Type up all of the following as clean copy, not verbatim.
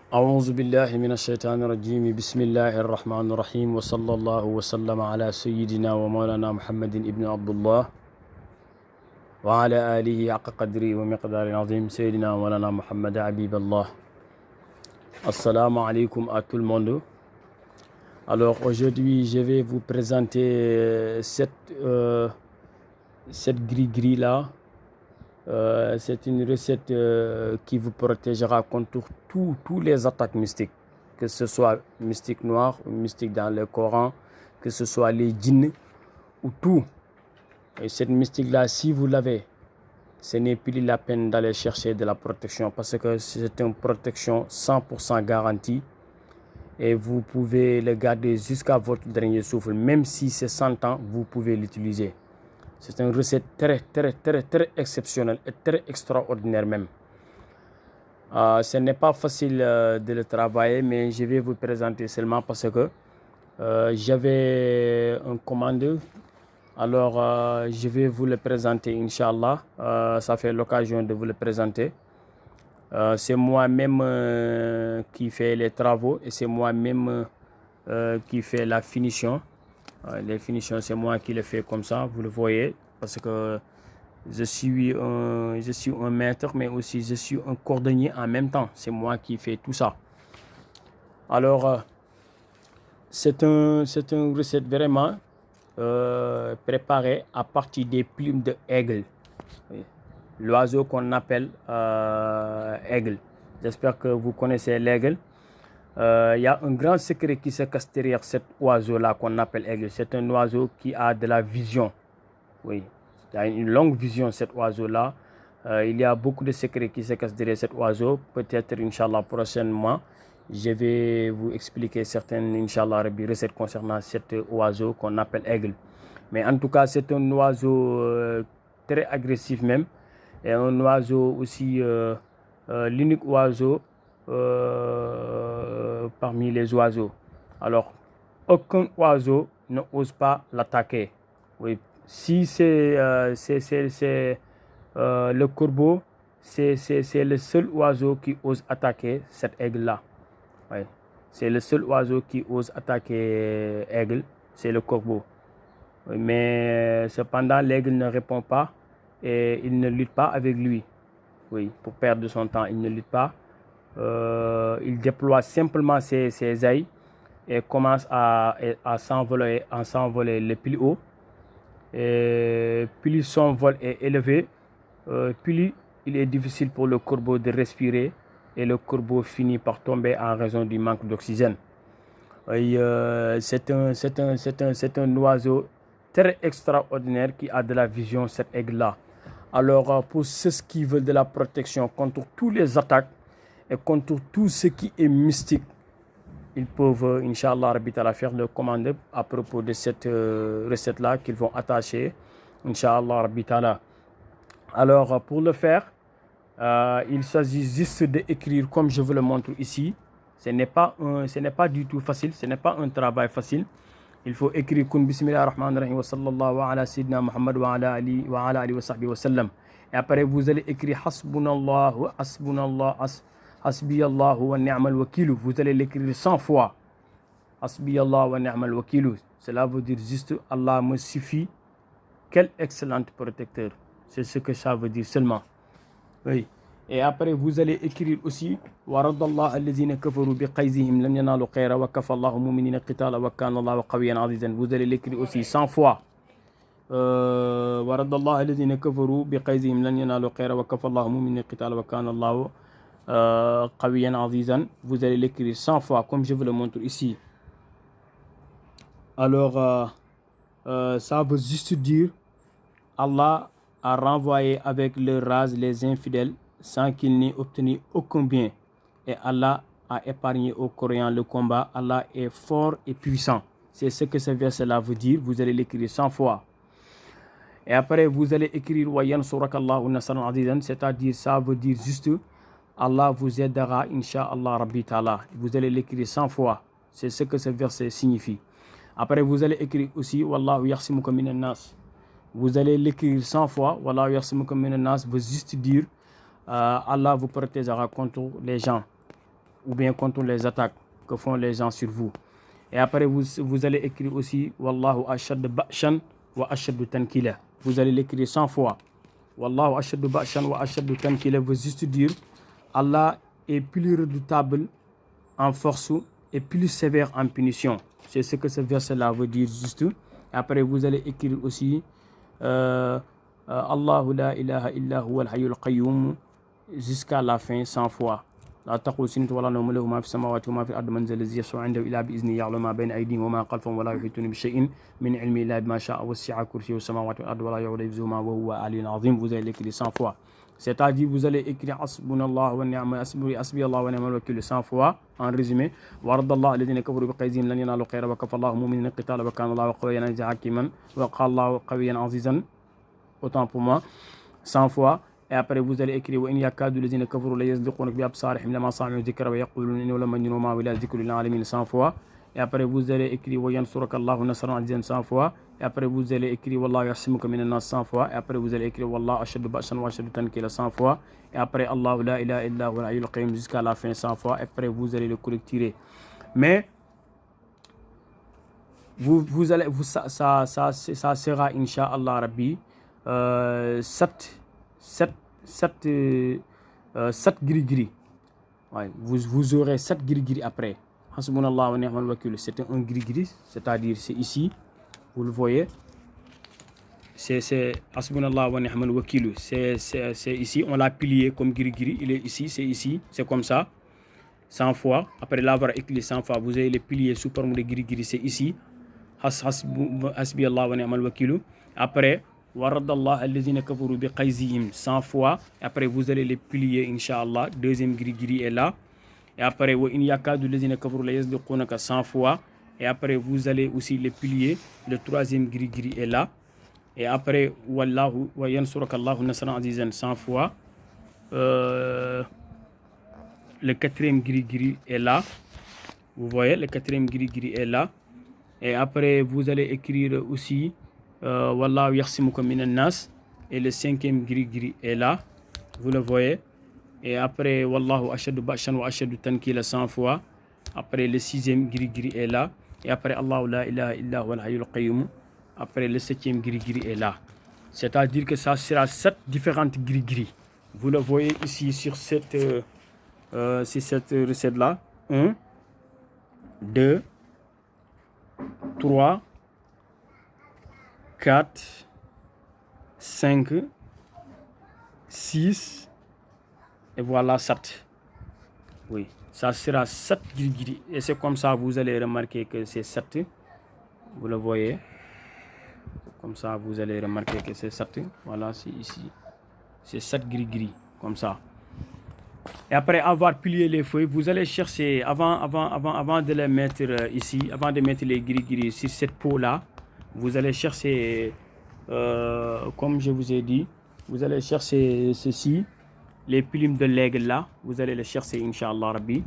أعوذ بالله من الشيطان الرجيم بسم الله الرحمن الرحيم وصلى الله وسلم على سيدنا ومولانا محمد ابن عبد الله وعلى آله حق قدره ومقدار عظيم سيدنا ومولانا محمد حبيب الله. Assalamu alaikum à tout le monde. Alors aujourd'hui je vais vous présenter cette gris-gris là. C'est une recette qui vous protégera contre tous les attaques mystiques, que ce soit mystique noir ou mystique dans le Coran, que ce soit les djinns ou tout. Et cette mystique-là, si vous l'avez, ce n'est plus la peine d'aller chercher de la protection parce que c'est une protection 100% garantie et vous pouvez le garder jusqu'à votre dernier souffle. Même si c'est 100 ans, vous pouvez l'utiliser. C'est une recette très exceptionnelle et très extraordinaire même. Ce n'est pas facile de le travailler, mais je vais vous présenter seulement parce que j'avais un commande. Alors, je vais vous le présenter, Inch'Allah. Ça fait l'occasion de vous le présenter. C'est moi-même qui fais les travaux et c'est moi-même qui fais la finition. Les finitions, c'est moi qui les fais comme ça, vous le voyez, parce que je suis un maître, mais aussi je suis un cordonnier en même temps. C'est moi qui fais tout ça. Alors, c'est une recette vraiment préparée à partir des plumes de aigle. L'oiseau qu'on appelle aigle. J'espère que vous connaissez l'aigle. Il y a un grand secret qui se cache derrière cet oiseau-là qu'on appelle aigle. C'est un oiseau qui a de la vision. Oui, il a une longue vision, cet oiseau-là. Il y a beaucoup de secrets qui se cachent derrière cet oiseau. Peut-être, Inch'Allah, prochainement, je vais vous expliquer certaines, Inch'Allah, recettes concernant cet oiseau qu'on appelle aigle. Mais en tout cas, c'est un oiseau très agressif même. Et un oiseau aussi, l'unique oiseau parmi les oiseaux. Alors, aucun oiseau ne ose pas l'attaquer. Oui, si c'est le corbeau, c'est le seul oiseau qui ose attaquer cet aigle-là. Oui, c'est le seul oiseau qui ose attaquer aigle, c'est le corbeau. Oui, mais cependant, l'aigle ne répond pas et il ne lutte pas avec lui. Oui, pour perdre son temps, il ne lutte pas. Il déploie simplement ses ailes et commence à s'envoler le plus haut. Et plus son vol est élevé, plus il est difficile pour le corbeau de respirer et le corbeau finit par tomber en raison du manque d'oxygène. C'est un oiseau très extraordinaire qui a de la vision, cet aigle-là. Alors, pour ceux qui veulent de la protection contre toutes les attaques et contre tout ce qui est mystique, ils peuvent, Inch'Allah, faire le commande à propos de cette recette-là qu'ils vont attacher, Inch'Allah. Alors, pour le faire, il s'agit juste d'écrire comme je vous le montre ici. Ce n'est pas du tout facile, ce n'est pas un travail facile. Il faut écrire Kun Bismillah ar-Rahman ar-Rahim wa sallallahu ala Sayyidina Muhammad wa ala alihi wa sahbihi wa sallam. Et après, vous allez écrire Hasbunallah wa Hasbunallah Hasbiyallah wa ni'mal wakilu. Vous allez l'écrire 100 fois. Hasbiyallah wa ni'mal wakilu. Cela veut dire juste Allah me suffit. Quel excellent protecteur. C'est ce que ça veut dire seulement. Oui. Et après, vous allez écrire aussi Waradallah alladhina kafaru biqaizihim lam yanalu khayra wa kafallahu mu'minina qitala wa kana Allahu qawiyyan azizan. Vous allez l'écrire aussi 100 fois. Waradallah alladhina kafaru biqaizihim lam yanalu khayra wa kafallahu mu'minina qitala wa kana Allahu qawiyyan azizan. Vous allez l'écrire 100 fois comme je vous le montre ici. Alors, ça veut juste dire Allah a renvoyé avec leur rage les infidèles sans qu'ils n'aient obtenu aucun bien. Et Allah a épargné aux croyants le combat. Allah est fort et puissant. C'est ce que ce verset-là veut dire. Vous allez l'écrire 100 fois. Et après, vous allez écrire Wa yansurakallahu nasran azizan, c'est-à-dire, ça veut dire juste Allah vous aidera, Inch'Allah Rabbi Ta'ala. Vous allez l'écrire 100 fois. C'est ce que ce verset signifie. Après, vous allez écrire aussi Wallahu yahsimuka minan nas. Vous allez l'écrire 100 fois. Wallahu yahsimuka minan nas veut juste dire Allah vous protégera contre les gens. ou bien contre les attaques que font les gens sur vous. Et après, vous allez écrire aussi Wallahu ashaddu ba'shan wa ashaddu tankila. Vous allez l'écrire 100 fois. Wallahu ashaddu ba'shan wa ashaddu tankila veut juste dire Allah est plus redoutable en force et plus sévère en punition. C'est ce que ce verset-là veut dire juste. Et après, vous allez écrire aussi Allahu la ilaha illa huwa al-hayyul qayyum jusqu'à la fin 100 fois. لا تقول سنة ولا نوم له ما في السماوات وما في الأرض من ذا الذي يشفع عنده إلا بإذنه يعلم ما بين أيديهم وما خلفهم ولا يحيطون بشيء من علمه إلا بما شاء وسع كرسيه السماوات والأرض ولا يؤوده حفظهما وهو العلي العظيم. Vous allez l'écrire 100 fois. C'est-à-dire vous allez écrire Hasbunallah wa ni'mal hasbi Allah wa ni'mal wakil 100 fois en résumé. وَرَدَّ اللَّهُ الَّذِينَ كَفَرُوا بِغَيْظِهِمْ لَنْ يَنَالُوا خَيْرًا وَكَفَى اللَّهُ الْمُؤْمِنِينَ القِتَالَ وَكَانَ اللَّهُ قَوِيًّا حَكِيمًا وَقَالَ اللَّهُ قَوِيًّا عَزِيزًا. Autant pour moi 100 fois. Et après vous allez écrire وإن يكاد الذين كفروا ليزلقونك بأبصارهم لما سمعوا الذكر ويقولون إنه لمجنون وما هو إلا ذكر للعالمين 100 fois. Et après vous allez écrire وينصرك الله نصرا عزيزا 100 fois. Et après vous allez écrire والله يعصمك من الناس 100 fois. Et après vous allez écrire والله أشد بأسا وأشد تنكيلا 100 fois. Et après الله لا إله إلا هو الحي القيوم jusqu'à la fin 100 fois. Et après vous allez le correcter. Mais vous allez ça sera Inch'Allah Rabbi 7 gris-gris. Ouais, vous aurez 7 gris-gris après. Hasbunallah wa ni'mal wakil. C'est un gris-gris, c'est-à-dire c'est ici. Vous le voyez. C'est Hasbunallah wa ni'mal wakil. C'est ici. On l'a plié comme gris-gris. Il est ici, c'est ici. C'est comme ça. 100 fois. Après l'avoir écrit 100 fois, vous allez le plier sous forme de gris-gris. C'est ici. Hasbi Allah wa ni'mal wakil. Après. وَرَدَّ اللَّهُ الَّذِينَ كَفَرُوا بِغَيْظِهِمْ 100 fois. Et après, vous allez les plier, Inch'Allah. Deuxième gris-gris est là. Et après, وَإِنْ يَكَادُ الَّذِينَ كَفَرُوا لَيَزْلِقُونَكَ 100 fois. Et après, vous allez aussi les plier. Le troisième gris-gris est là. Et après, وَاللَّهُ وَيَنْصُرَكَ اللَّهُ نَصْرًا عَزِيزًا 100 fois. Le quatrième gris-gris est là. Vous voyez, le quatrième gris-gris est là. Et après, vous allez écrire aussi Wallahu yakhsimuka minan nas. Et le cinquième gris-gris est là. Vous le voyez. Et après, Wallahu ashadu ba'shan wa ashadu tankila 100 fois. Après, le sixième gris-gris est là. Et après, Allahu la ilaha illa huwa al-hayyul qayyum. Après, le septième gris-gris est là. C'est-à-dire que ça sera 7 différentes gris-gris. Vous le voyez ici sur cette recette-là. 1, 2, 3, 4, 5, 6, et voilà 7. Oui, ça sera 7 gris-gris. Et c'est comme ça, vous allez remarquer que c'est 7. Vous le voyez. Comme ça, vous allez remarquer que c'est 7. Voilà, c'est ici. C'est 7 gris-gris, comme ça. Et après avoir plié les feuilles, vous allez chercher, avant de les mettre ici, avant de mettre les gris-gris sur cette peau-là, vous allez chercher, comme je vous ai dit, vous allez chercher ceci, les plumes de l'aigle là, vous allez les chercher, Inch'Allah Rabbi,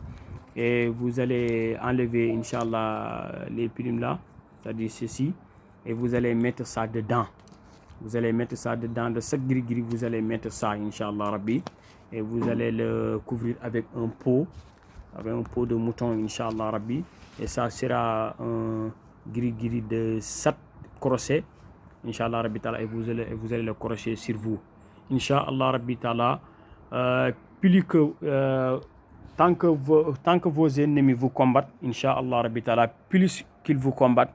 et vous allez enlever, Inch'Allah, les plumes là, c'est-à-dire ceci, et vous allez mettre ça dedans. Vous allez mettre ça dedans, de cette gris-gris, vous allez mettre ça, Inch'Allah Rabbi, et vous allez le couvrir avec un pot de mouton, Inch'Allah Rabbi, et ça sera un gris-gris de 7 crochets, Inch'Allah Rabbi Ta'ala, et vous allez le crocher sur vous. Inch'Allah Rabbi Ta'ala, plus que, tant que vos ennemis vous combattent, Inch'Allah Rabbi Ta'ala, plus qu'ils vous combattent,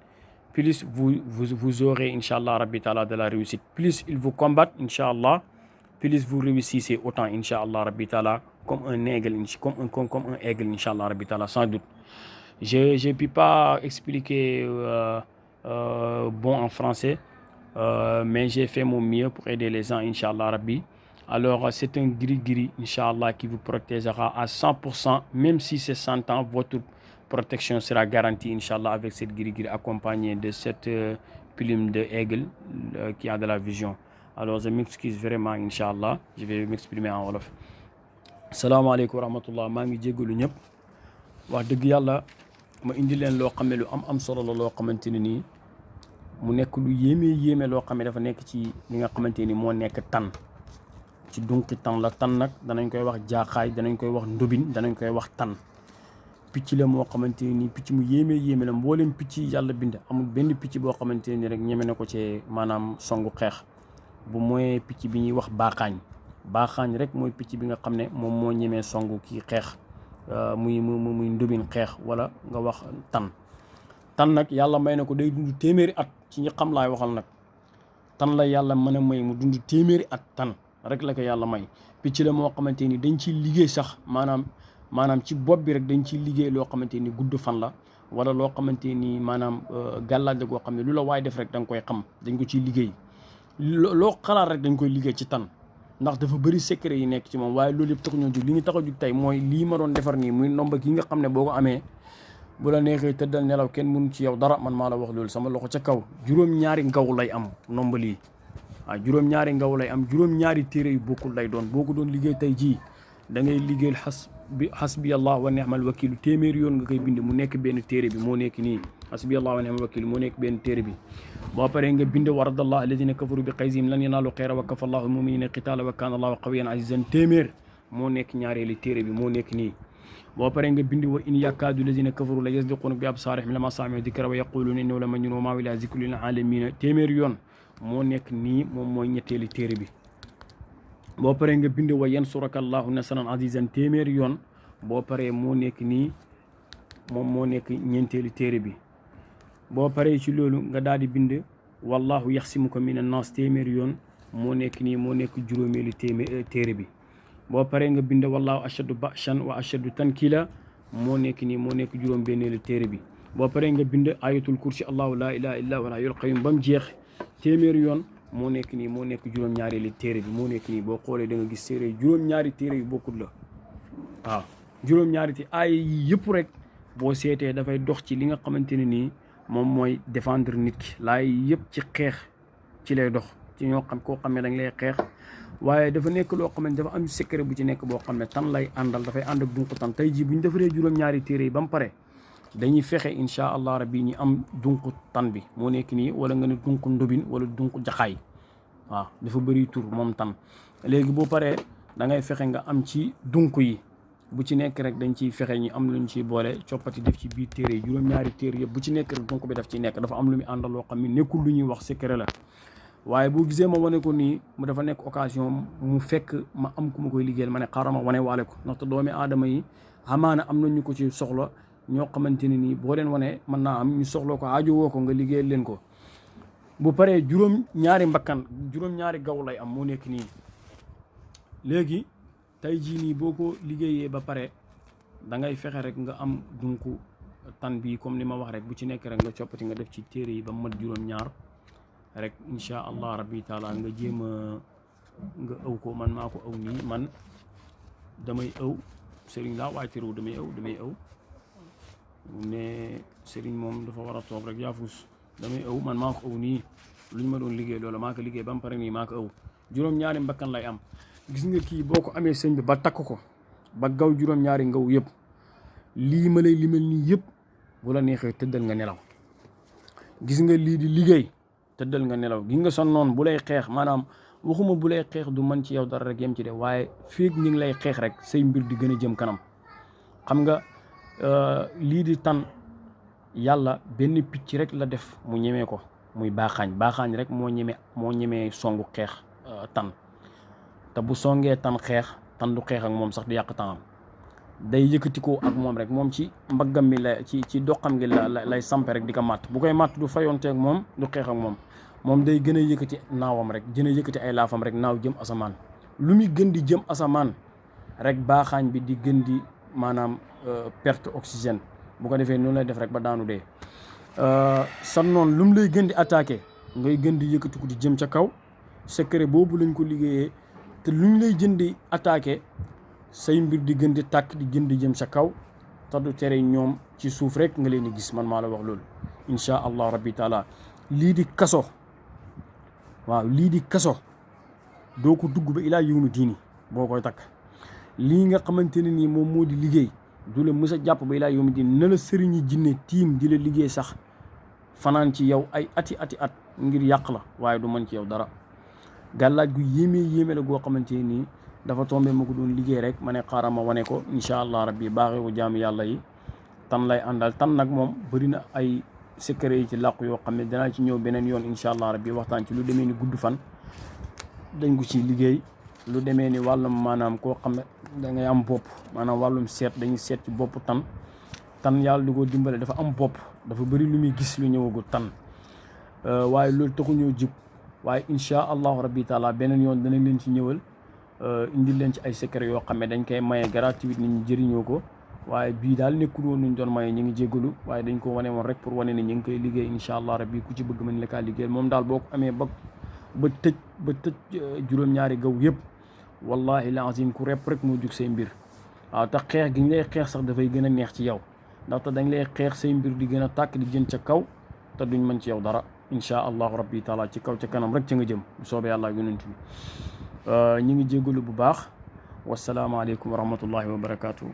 plus vous aurez, Inch'Allah Rabbi Ta'ala, de la réussite. Plus ils vous combattent, Inch'Allah, plus vous réussissez autant, Inch'Allah Rabbi Ta'ala, comme un aigle, Inch'Allah Rabbi Ta'ala, sans doute. Je ne peux pas expliquer bon en français, mais j'ai fait mon mieux pour aider les gens, Inch'Allah Rabbi. Alors, c'est un gris-gris, Inch'Allah, qui vous protégera à 100%, même si c'est 100 ans, votre protection sera garantie, Inch'Allah, avec cette gris-gris accompagnée de cette plume de aigle qui a de la vision. Alors, je m'excuse vraiment, Inch'Allah. Je vais m'exprimer en wolof. Salam alaikum wa rahmatullah. Je suis désolé. Wax deug yalla ma indi len lo xamé lu am solo la lo xamanteni ni mu nek lu yéme lo xamé dafa nek ci li nga xamanteni mo nek tan ci dunki tan la tan nak danañ koy wax jaaxay danañ koy wax ndobin danañ koy wax tan picc la moo xamante ni picc mu yéeme la mboolem picc yi yàlla bind amul benn picc boo xamante ni rek ñeme na ko ci maanaam songu xeex bu mooy picc bi ñuy wax baaxaañ rek mooy picc bi nga xam ne moom moo ñemee songu kii xeex muy ndubin xeex wala nga wax tan nag yàlla may na ko day dund téeméeri at ci ñi xam laay waxal nag tan la yàlla mën a may mu dund téeméeri at tan rek la ko yàlla may picc la moo xamante ni dañ ciy liggéey sax maanaam ci bopp bi rek dañ ciy liggéey loo xamante ni gudd fan la wala loo xamante ni maanaam gàllaaj la goo xam ne lu la waay def rek da nga koy xam dañ ko ciy liggéey loo xalaat rek dañ koy liggéey ci tan ndax dafa bëri secret yi nekk ci moom waaye loolu yëpp taxu ñoo jóg li ñu tax a jóg tey mooy lii ma doon defar nii muy ndomba gi nga xam ne boo ko amee bu la neexee tëddal nelaw kenn mënu ci yow dara man maa la wax loolu sama loxo ca kaw juróom-ñaari ngaw lay am ndomba lii waaw juróom-ñaari ngaw lay am juróom-ñaari téere yu bokkul lay doon boo ko doon liggéey tey jii da ngay liggéeyal xasbi allah wa ni'mal wakilu téeméeri yoon nga koy bind mu nekk benn téere bi moo nekk nii xasbi allah wa ni'mal wakilu moo nekk benn téere bi boo paree nga bind waradallah alladina kafaru bi qaysihim lan yanaalu xayra wa kafa allahu muminina qitaala wa kaana allahu qawiyan azizan téeméer moo nekk ñaareeli téere bi moo nekk nii boo paree nga bind wa in yakaadu alladina kafaru la yasdiquuna bi absaarihim lama sami'u dikra wa yaquluuna innahu la majnun wa ma huwa illa zikrun lil alamina téeméer yoon moo nekk nii moom mooy ñetteeli téere bi boo paree nga bind wa yansuraka allahu nasran azizan téeméer yoon boo paree moo nekk nii moom moo nekk ñeenteeli téere bi boo paree ci loolu nga daal di bind wallahu yaxsimuka min annas téeméer yoon moo nekk nii moo nekk juróomeeli téere bi boo paree nga bind wallahu ashaddu ba'shan wa ashaddu tankila moo nekk nii moo nekk juróom benneeli téere bi boo paree nga bind ayatul kursi allahu la ilaha illa huwa al-hayyul qayyum ba mu jeex téeméer yoon moo nekk nii moo nekk juróom-ñaareeli téere bi moo nekk nii boo xoolee da nga gis téere juróom-ñaari téere yu bokkul la waaw juróom-ñaari te ay yi yëpp rek boo seetee dafay dox ci li nga xamante ne nii moom mooy défendre nit ki laay yëpp ci xeex ci lay dox ci ñoo xam koo xam ne dañ lay xeex waaye dafa nekk loo xam ne dafa am secret bu ci nekk boo xam ne tan lay àndal dafay ànd ak dunq tan tey jii bu ñu defaree juróom-ñaari téere yi ba mu pare dañuy fexe incha allah rabbi ñi am dunq tan bi moo nekk nii wala nga ne dunq ndobin wala dunq jaxaay waaw dafa bëri tur moom tan léegi boo paree da ngay fexe nga am ci dunq yi bu ci nekk rek dañ ciy fexe ñu am luñ ciy boole coppati def ci biir téere yi juróom-ñaari téere yëpp bu ci nekk rek dunq bi daf ci nekk dafa am lu muy àndal loo xam ne nekkul lu ñuy wax secret la waaye boo gisee ma wane ko nii mu dafa nekk occasion mu fekk ma am ku ma koy liggéeyal ma ne xaaral ma wane waale ko ndaxte doomi aadama yi amaana am na ñu ko ci soxla ñoo xamante ne nii boo leen wane mën naa am ñu soxla ko aajo woo ko nga liggéeyal leen ko bu paree juróom-ñaari mbakkan juróom-ñaari gaw lay am moo nekk nii léegi tey jii nii boo ko liggéeyee ba pare da ngay fexe rek nga am dunku tan bi comme ni ma wax rek bu ci nekk rek nga coppati nga def ci téere yi ba mat juróom-ñaar rek incha allah rabbi taala nga jéem a nga ëw ko man maa ko ëw nii man damay ëw sëriñ laa waaye terew damay ëw ne sëriñ moom dafa war a toog rek yaafus damay ëw man maa ko ëw nii lu ñu ma doon liggéey loola maa ko liggéey ba mu pare nii maa ko ëw juróom-ñaari mbakkan lay am gis nga kii boo ko amee sëñ bi ba takk ko ba gaw juróom-ñaari ngaw yëpp lii ma lay limal nii yëpp bu la neexee tëddal nga nelaw gis nga lii di liggéey tëddal nga nelaw gis nga son noonu bu lay xeex maanaam waxuma bu lay xeex du mën ci yow dara rek yem ci de waaye féeg ñi ngi lay xeex rek say mbir di gën a jëm kanam xam nga lii di tan yàlla benn picc rek la def mu ñemee ko muy baaxaañ rek moo ñemee songu xeex tan te bu songee tan xeex tan du xeex ak moom sax di yàq tanam day yëkkati ko ak moom rek moom ci mbaggam mi la ci doxam gi lay sampe rek di ko màtt bu koy màtt du fayonteeg moom du xeex ak moom day gën a yëkkati naawam rek gën a yëkkati ay laafam rek naaw jëm asamaan lu muy gën di jëm asamaan rek baaxaañ bi di gën di maanaam perte oxygène bu ko defee noonu lay def rek ba daanu dee sa noonu lu mu lay gën di attaqué ngay gën di yëkkati ko di jëm ca kaw secret boobu lañ ko liggéeyee te lu ñu lay jën di attaqué say mbir di gën di tàkk di gën di jëm sa kaw te du tere ñoom ci suuf rek nga leen di gis man maa la wax loolu incha allah rabbi taala lii di kaso waaw lii di kaso doo ko dugg ba ilaa yawmi diini boo koy takk lii nga xamante ne nii moom moo di liggéey du la mës a jàpp ba ilaa yawmi diini na la sëriñi jinne tiim di la liggéey sax fanaan ci yow ay ati at ngir yàq la waaye du mën ci yow dara gàllaaj gu yéeme la goo xamante nii dafa tombé ma ko doon liggéey rek ma ne xaaral ma wane ko incha allah rabbi baaxee ko jaamu yàlla yi tan lay àndal. Tan nag moom bëri na ay secret yi ci làqu yoo xam ne danaa ci ñëw beneen yoon incha allah rabbi waxtaan ci lu demee ni gudd fan dañ ko ci liggéey. lu demee ni wàllum maanaam koo xam ne da ngay am bopp maanaam wàllum seet dañuy seet ci bopp tan yàlla du ko dimbale dafa am bopp dafa bëri lu muy gis lu ñëwagul tan waaye loolu taxu ñëw jib waaye incha allahu rabbi taala beneen yoon danañ leen ci ñëwal indil leen ci ay secret yoo xam ne dañ koy maye gratuit nit ñi jëriñoo ko. waaye bii daal nekkul woon nuñ doon maye ñu ngi jégalu waaye dañ ko wane woon rek pour wane ne ñu ngi koy liggéey incha allah rabbi ku ci bëgg mën la kaa liggéeyal moom daal boo ko amee ba tëj juróom-ñaari gaw yëpp wallahi lazim ku rep rek moo jug say mbir waaw te xeex gi ñu lay xeex sax dafay gën a neex ci yow ndaxte dañ lay xeex say mbir di gën a tàkk di jën ca kaw te duñ mën ci yow dara incha allahu rabbi taala ci kaw ca kanam rek ca nga jëm bu soobee yàlla yonent bi ñu ngi jégalu bu baax wasalaamaaleykum wa rahmatullahi wa barakaatu.